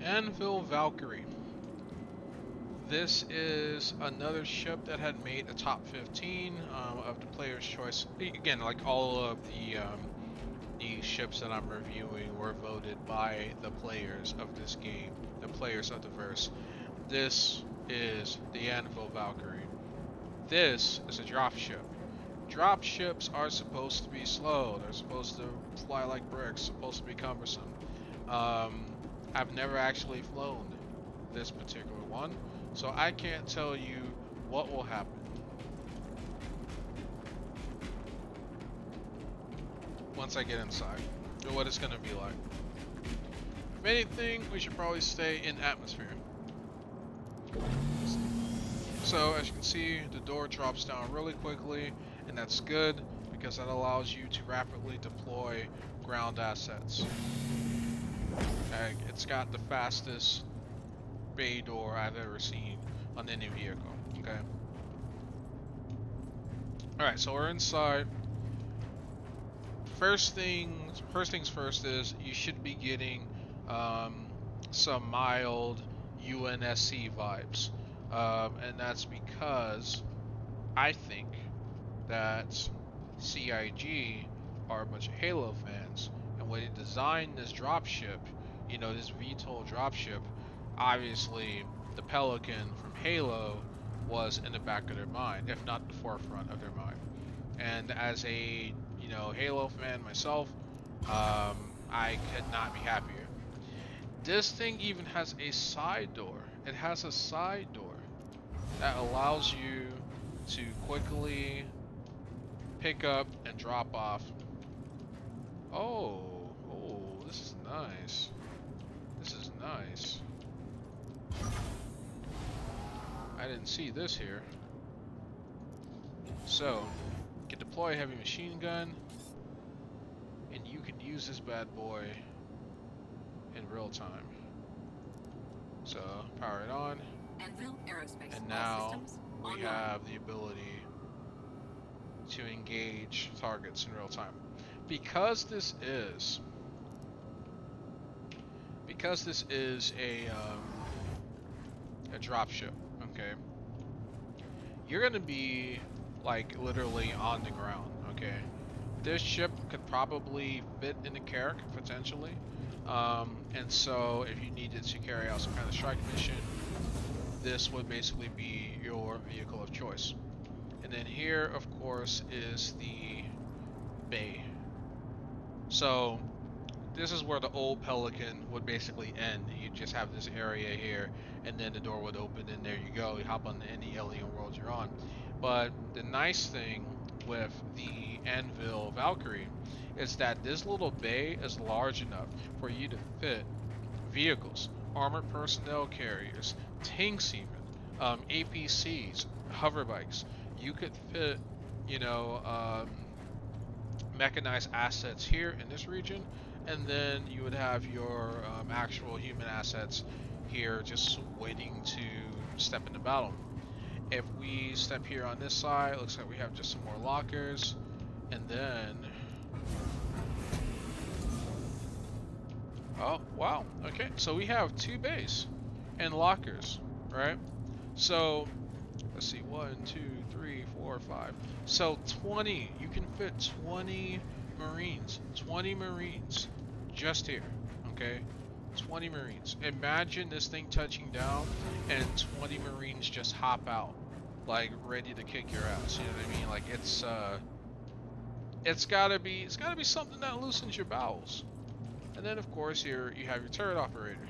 Anvil Valkyrie. This is another ship that had made a top 15 of the player's choice. Again, like all of the ships that I'm reviewing were voted by the players of this game, the players of the verse. This is the Anvil Valkyrie. This is a dropship. Dropships are supposed to be slow. They're supposed to fly like bricks, supposed to be cumbersome. I've never actually flown this particular one, so I can't tell you what will happen. Once I get inside, or what it's gonna be like. If anything, we should probably stay in atmosphere. So as you can see, the door drops down really quickly, and that's good because that allows you to rapidly deploy ground assets. Okay, it's got the fastest bay door I've ever seen on any vehicle. Okay. Alright, so we're inside. First things first is you should be getting some mild UNSC vibes. And that's because I think that CIG are a bunch of Halo fans, and when they designed this dropship, you know, this VTOL dropship, obviously the Pelican from Halo was in the back of their mind, if not the forefront of their mind. And as a, you know, Halo fan myself, I could not be happier. This thing even has a side door. It has a side door that allows you to quickly pick up and drop off. Oh, this is nice. This is nice. I didn't see this here. So, you can deploy a heavy machine gun, and you can use this bad boy in real time. So, power it on. Anvil Aerospace. And now we have the ability to engage targets in real time. Because this is a dropship, okay? You're gonna be like literally on the ground, okay? This ship could probably fit in a Carrack potentially, and so if you needed to carry out some kind of strike mission, this would basically be your vehicle of choice. And then here, of course, is the bay. So this is where the old Pelican would basically end. You just have this area here, and then the door would open, and there you go. You hop on any alien world you're on. But the nice thing with the Anvil Valkyrie is that this little bay is large enough for you to fit vehicles, armored personnel carriers, tanks even, APCs, hover bikes. You could fit, you know, mechanized assets here in this region, and then you would have your actual human assets here just waiting to step into battle. If we step here on this side, looks like we have just some more lockers, and then... Oh, wow. Okay, so we have 2 bays and lockers, right? So, let's see, 1, 2, 3, 4, 5. So 20, you can fit 20 Marines. 20 Marines just here, okay? 20 Marines. Imagine this thing touching down and 20 Marines just hop out, like ready to kick your ass. You know what I mean? Like it's gotta be something that loosens your bowels. And then of course here you have your turret operator.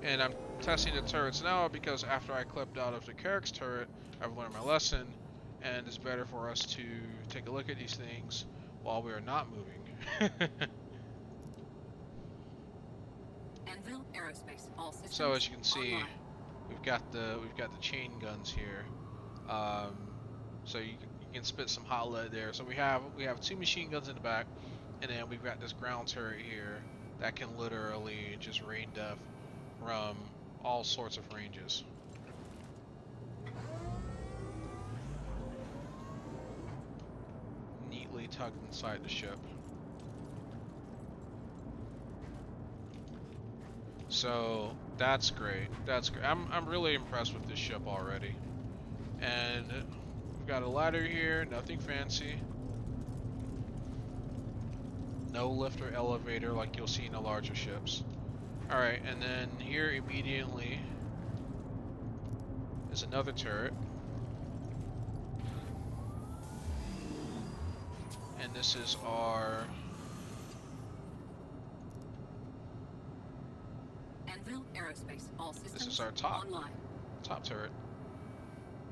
And I'm testing the turrets now because after I clipped out of the Carrack's turret, I've learned my lesson, and it's better for us to take a look at these things while we are not moving. Anvil Aerospace. All systems So as you can see, online. we've got the chain guns here. So you can spit some hot lead there. So we have 2 machine guns in the back, and then we've got this ground turret here that can literally just rain death from all sorts of ranges. Neatly tucked inside the ship. So that's great. That's great. I'm really impressed with this ship already. And we've got a ladder here, nothing fancy. No lift or elevator like you'll see in the larger ships. Alright, and then here immediately is another turret. And this is our Anvil Aerospace. All systems this is our top online. turret.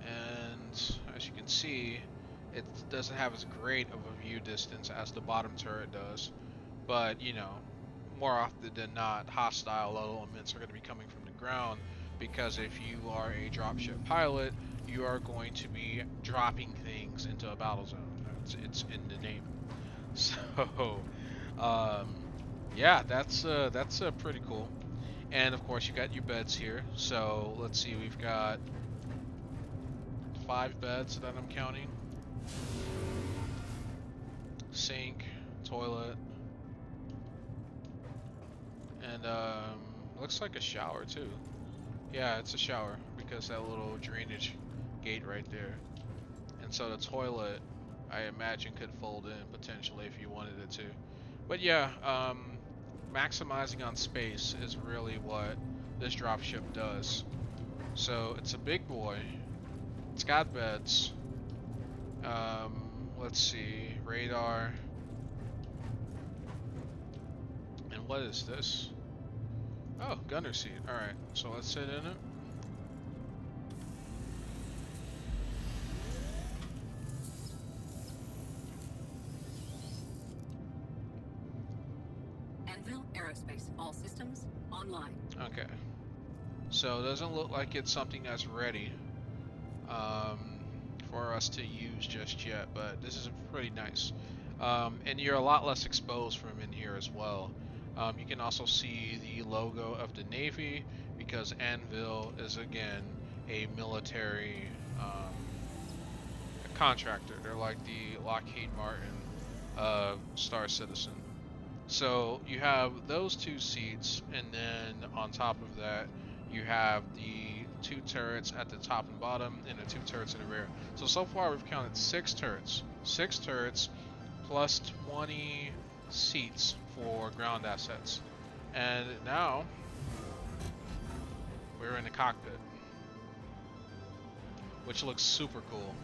And as you can see, it doesn't have as great of a view distance as the bottom turret does. But, you know, more often than not, hostile elements are going to be coming from the ground, because if you are a dropship pilot, you are going to be dropping things into a battle zone. It's in the name. So, yeah, that's pretty cool. And of course, you got your beds here. So let's see, we've got 5 beds that I'm counting. Sink, toilet, and looks like a shower too. Yeah, it's a shower because that little drainage gate right there. And so the toilet, I imagine, could fold in potentially if you wanted it to. But yeah, maximizing on space is really what this dropship does. So it's a big boy. It's got beds. Let's see, radar. And what is this? Oh, gunner seat. Alright, so let's sit in it. Anvil Aerospace. All systems online. Okay. So it doesn't look like it's something that's ready for us to use just yet, but this is pretty nice. And you're a lot less exposed from in here as well. You can also see the logo of the Navy, because Anvil is, again, a military contractor. They're like the Lockheed Martin Star Citizen. So you have those 2 seats, and then on top of that, you have the 2 turrets at the top and bottom, and the 2 turrets in the rear. So far we've counted 6 turrets. 6 turrets plus 20 seats for ground assets. And now we're in the cockpit, which looks super cool.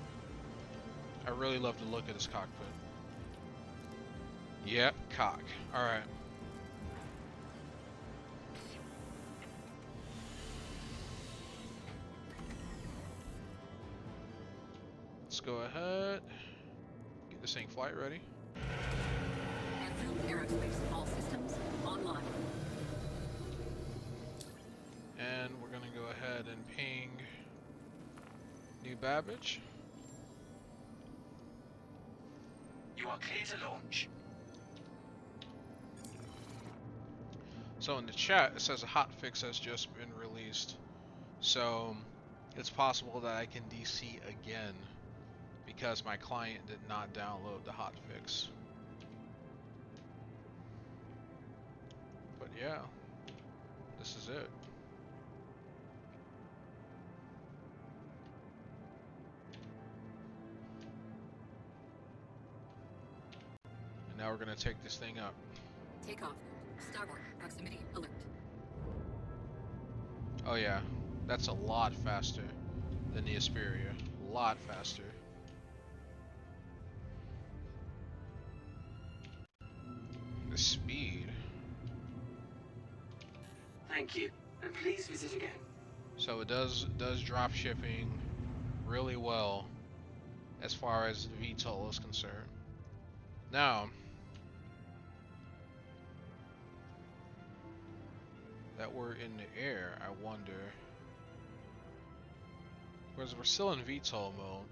I really love the look of this cockpit. Yep, cock. Alright. Let's go ahead. Get this thing flight ready. Anvil Aerospace. All systems online. And we're gonna go ahead and ping New Babbage. You are clear to launch. So in the chat, it says a hotfix has just been released. So it's possible that I can DC again because my client did not download the hotfix. But yeah, this is it. And now we're gonna take this thing up. Takeoff. Starboard. Proximity alert. Oh yeah, that's a lot faster than the Asperia. A lot faster. The speed. Thank you, and please visit again. So it does drop shipping really well as far as the VTOL is concerned. Now that we're in the air, I wonder, whereas we're still in VTOL mode,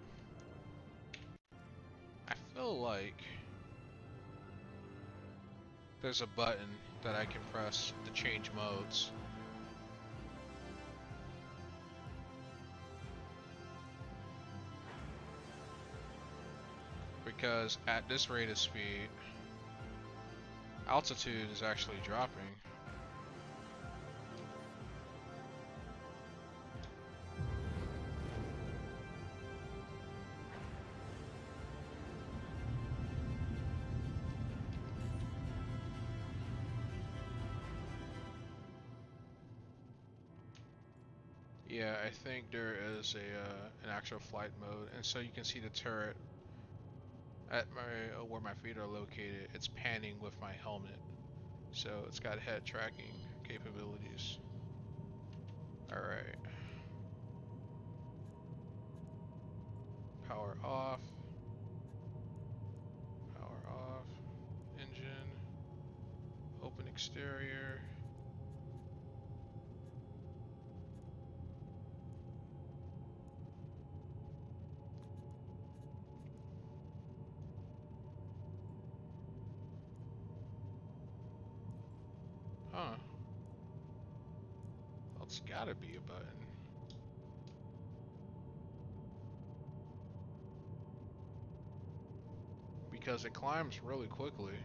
I feel like there's a button that I can press to change modes. Because at this rate of speed, altitude is actually dropping. Yeah, I think there is an actual flight mode, and so you can see the turret at my where my feet are located. It's panning with my helmet, so it's got head tracking capabilities. All right, power off, power off, engine, open exterior. Huh. Well, it's gotta be a button. Because it climbs really quickly.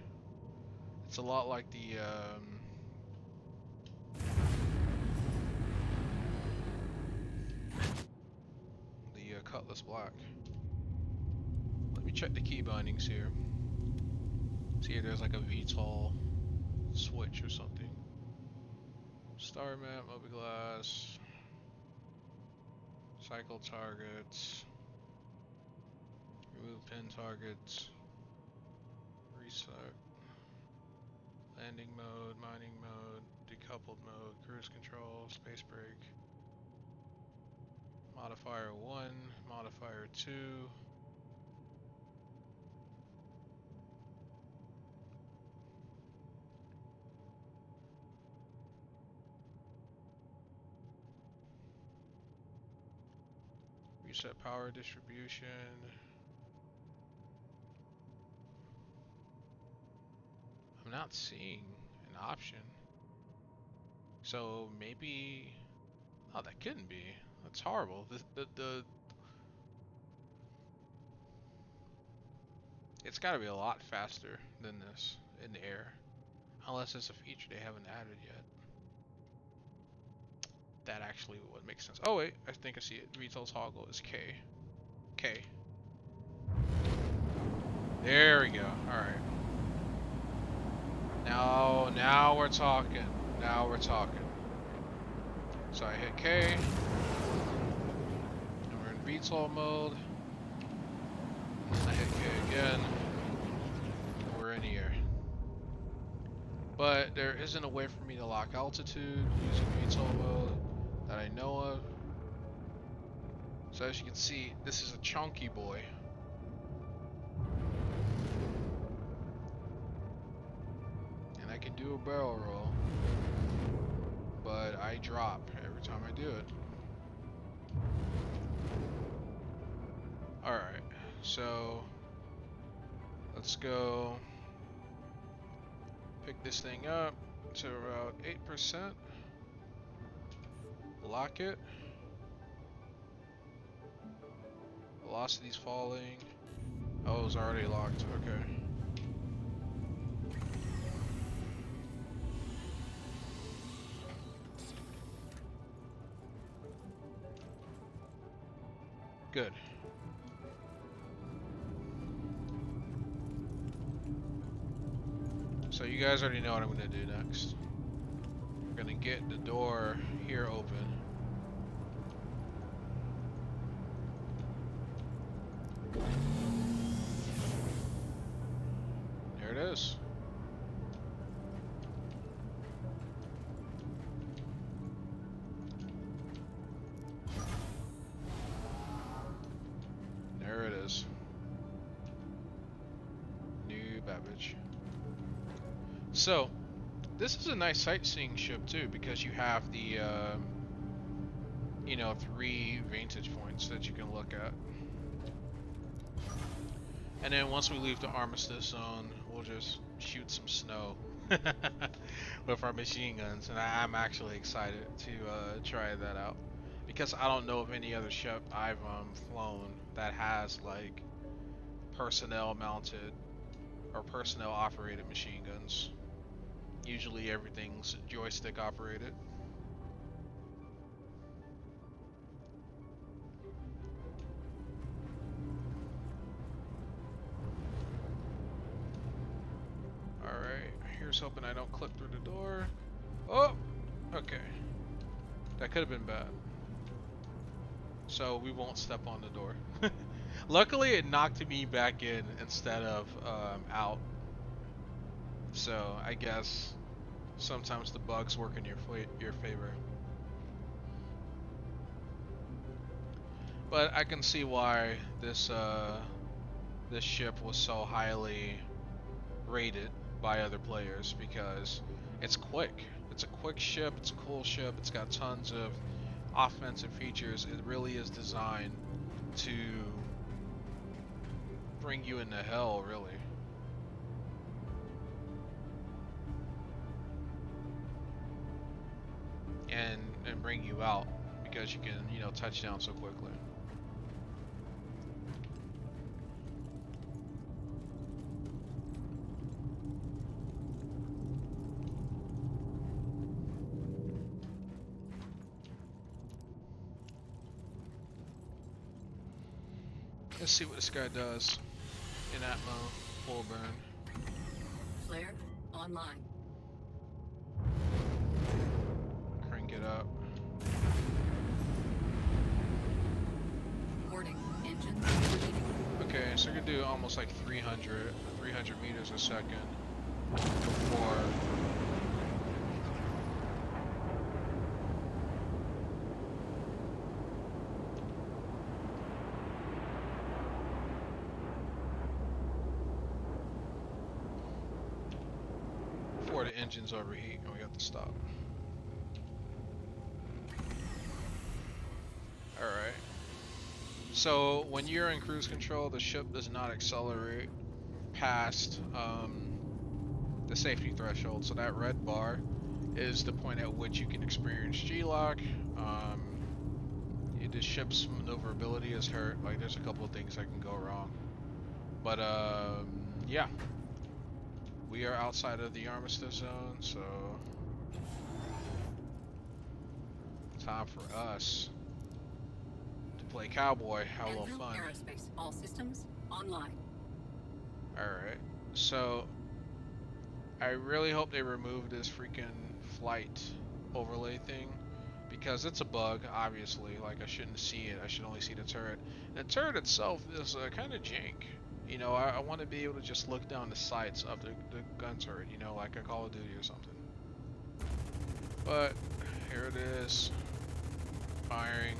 It's a lot like the Cutlass Black. Let me check the key bindings here. See if there's like a VTOL switch or something. Star map, mobiGlas, cycle targets, remove pin targets, reset, landing mode, mining mode, decoupled mode, cruise control, space brake, modifier 1, modifier 2. Reset power distribution. I'm not seeing an option. So maybe, oh, that couldn't be. That's horrible. It's got to be a lot faster than this in the air, unless it's a feature they haven't added yet. That actually would make sense. Oh wait, I think I see it. VTOL toggle is K. K. There we go. All right. Now we're talking. Now we're talking. So I hit K. And we're in VTOL mode. And then I hit K again. And we're in here. But there isn't a way for me to lock altitude using VTOL mode that I know of. So as you can see, this is a chunky boy. And I can do a barrel roll, but I drop every time I do it. Alright, so let's go pick this thing up to about 8%. Lock it. Velocity's falling. Oh, it's already locked. Okay. Good. So you guys already know what I'm gonna do next. We're gonna get the door here open. There it is. There it is. New Babbage. So, this is a nice sightseeing ship too, because you have the, you know, 3 vantage points that you can look at. And then once we leave the armistice zone, we'll just shoot some snow with our machine guns. And I'm actually excited to try that out, because I don't know of any other ship I've flown that has like personnel mounted or personnel operated machine guns. Usually everything's joystick operated. Alright, here's hoping I don't clip through the door. Oh! Okay. That could have been bad. so we won't step on the door. Luckily, it knocked me back in instead of out. So I guess sometimes the bugs work in your favor. But I can see why this ship was so highly rated by other players, because it's quick. It's a quick ship. It's a cool ship. It's got tons of offensive features. It really is designed to bring you into hell, really. And bring you out, because you can, you know, touch down so quickly. Let's see what this guy does in Atmo full burn. Flare online. Crank it up. Boarding. Engines overheating. Okay, so you're gonna do almost like 300 meters a second before the engines overheat and we have to stop. Alright. So when you're in cruise control, the ship does not accelerate past the safety threshold. So that red bar is the point at which you can experience G-lock. The ship's maneuverability is hurt. Like, there's a couple of things that can go wrong. But yeah. We are outside of the armistice zone, so time for us to play cowboy, have a little Anvil fun. Aerospace. All systems online. Alright, so I really hope they remove this freaking flight overlay thing, because it's a bug, obviously. Like, I shouldn't see it, I should only see the turret. And the turret itself is kind of jank. You know, I want to be able to just look down the sights of the gun turret, you know, like a Call of Duty or something. But here it is, firing.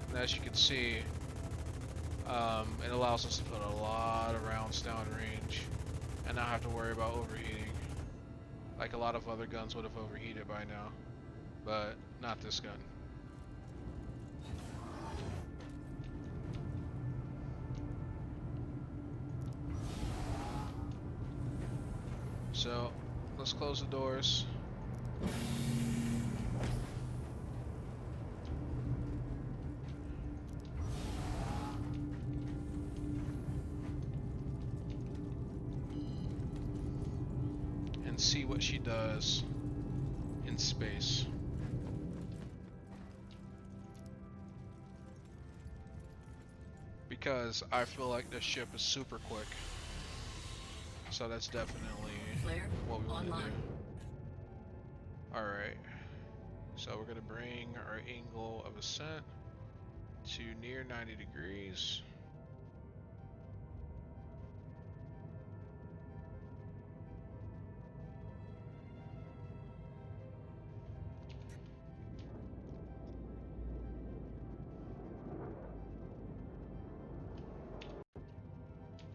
And as you can see, it allows us to put a lot of rounds downrange and not have to worry about overheating. Like a lot of other guns would have overheated by now, but not this gun. So let's close the doors. And see what she does in space. Because I feel like this ship is super quick. So that's definitely Flare what we want to online. do. Alright. So we're going to bring our angle of ascent to near 90 degrees.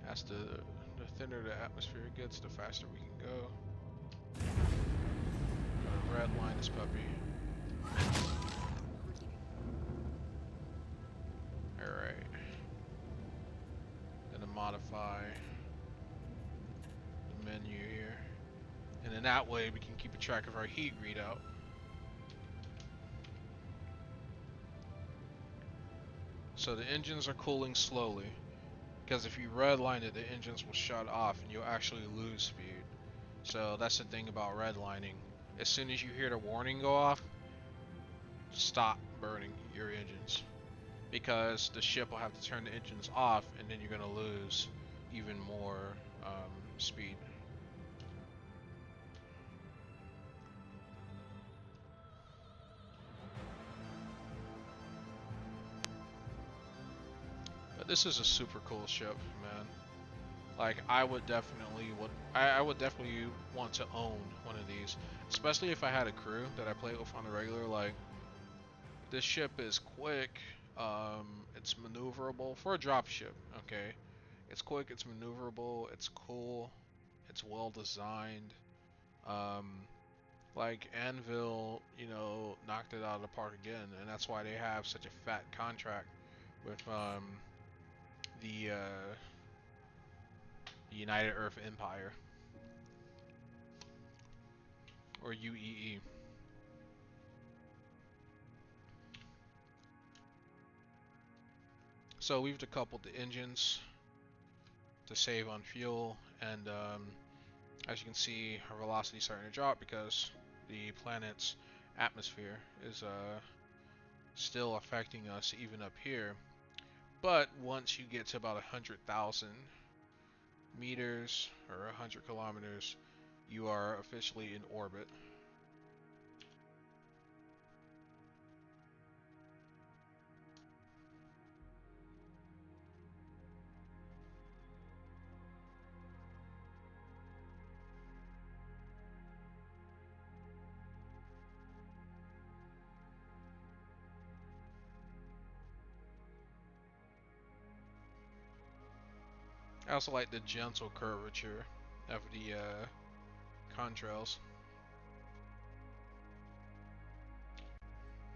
As the thinner the atmosphere gets, the faster we can go. Gotta red line this puppy. Alright. Gonna modify the menu here. And in that way we can keep a track of our heat readout. So the engines are cooling slowly, because if you redline it, the engines will shut off and you'll actually lose speed. So that's the thing about redlining. As soon as you hear the warning go off, stop burning your engines, because the ship will have to turn the engines off and then you're going to lose even more speed. But this is a super cool ship, man. Like I would definitely I would definitely want to own one of these, especially if I had a crew that I play with on the regular. Like this ship is quick, it's maneuverable for a drop ship. Okay, it's quick, it's maneuverable, it's cool, it's well designed. Um, like Anvil, you know, knocked it out of the park again, and that's why they have such a fat contract with the United Earth Empire, or UEE. So we've decoupled the engines to save on fuel, and as you can see, our velocity is starting to drop because the planet's atmosphere is still affecting us even up here. But once you get to about 100,000 meters or 100 kilometers, you are officially in orbit. I also like the gentle curvature of the contrails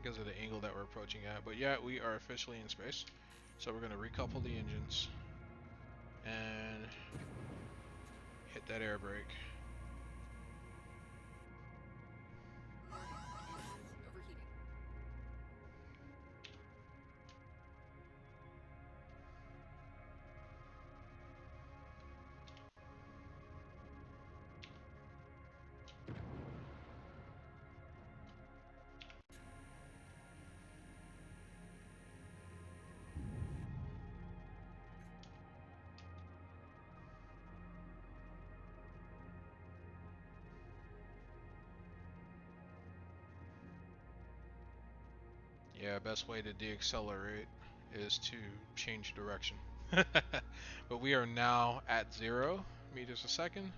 because of the angle that we're approaching at. But yeah, we are officially in space. So we're going to recouple the engines and hit that air brake. Overheating. Yeah, best way to deaccelerate is to change direction. But we are now at 0 meters a second,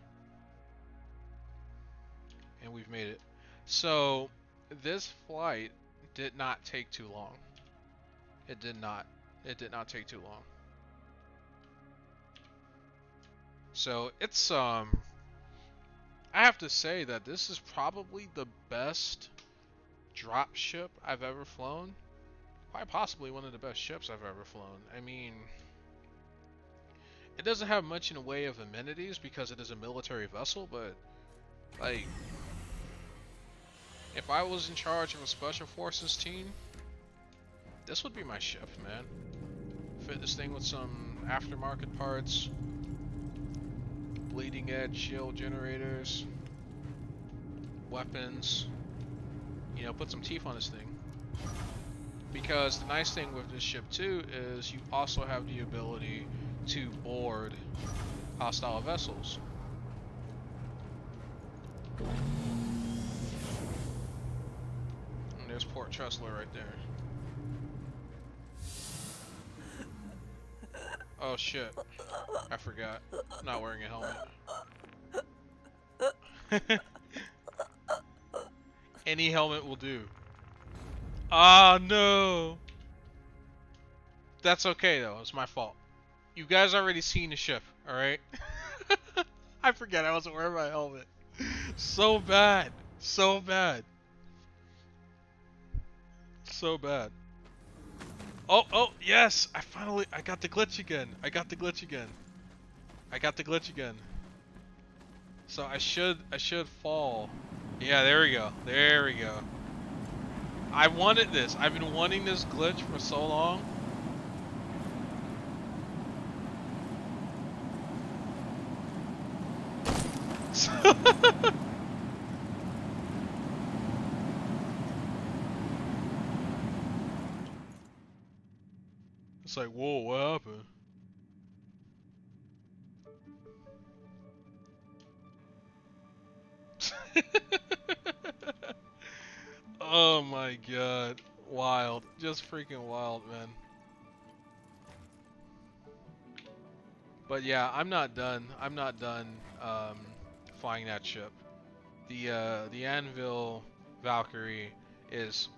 and we've made it. So this flight did not take too long. It did not. It did not take too long. So it's I have to say that this is probably the best drop ship I've ever flown. Quite possibly one of the best ships I've ever flown. I mean, it doesn't have much in the way of amenities because it is a military vessel, but like, if I was in charge of a special forces team, this would be my ship, man. Fit this thing with some aftermarket parts, bleeding edge shield generators, weapons, you know, put some teeth on this thing. Because the nice thing with this ship too is you also have the ability to board hostile vessels. And there's Port Tressler right there. Oh shit, I forgot. I'm not wearing a helmet. Any helmet will do. Ah, no. That's okay though, it's my fault. You guys already seen the ship, alright? I forget I wasn't wearing my helmet. So bad. So bad. So bad. Oh, yes! I got the glitch again. I got the glitch again. So I should fall. Yeah, there we go. There we go. I wanted this. I've been wanting this glitch for so long. It's like, whoa, what happened? Oh my god. Wild. Just freaking wild, man. But yeah, I'm not done. I'm not done flying that ship. The Anvil Valkyrie is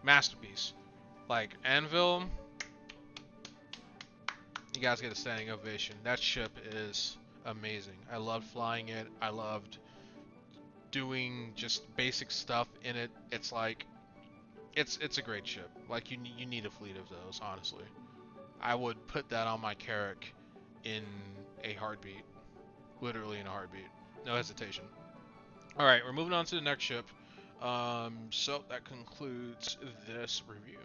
masterpiece. Like Anvil, you guys get a standing ovation. That ship is amazing. I loved flying it. I loved doing just basic stuff in it. It's like it's a great ship. Like you need a fleet of those, honestly. I would put that on my Carrack in a heartbeat. Literally in a heartbeat. No hesitation. All right, we're moving on to the next ship. So that concludes this review.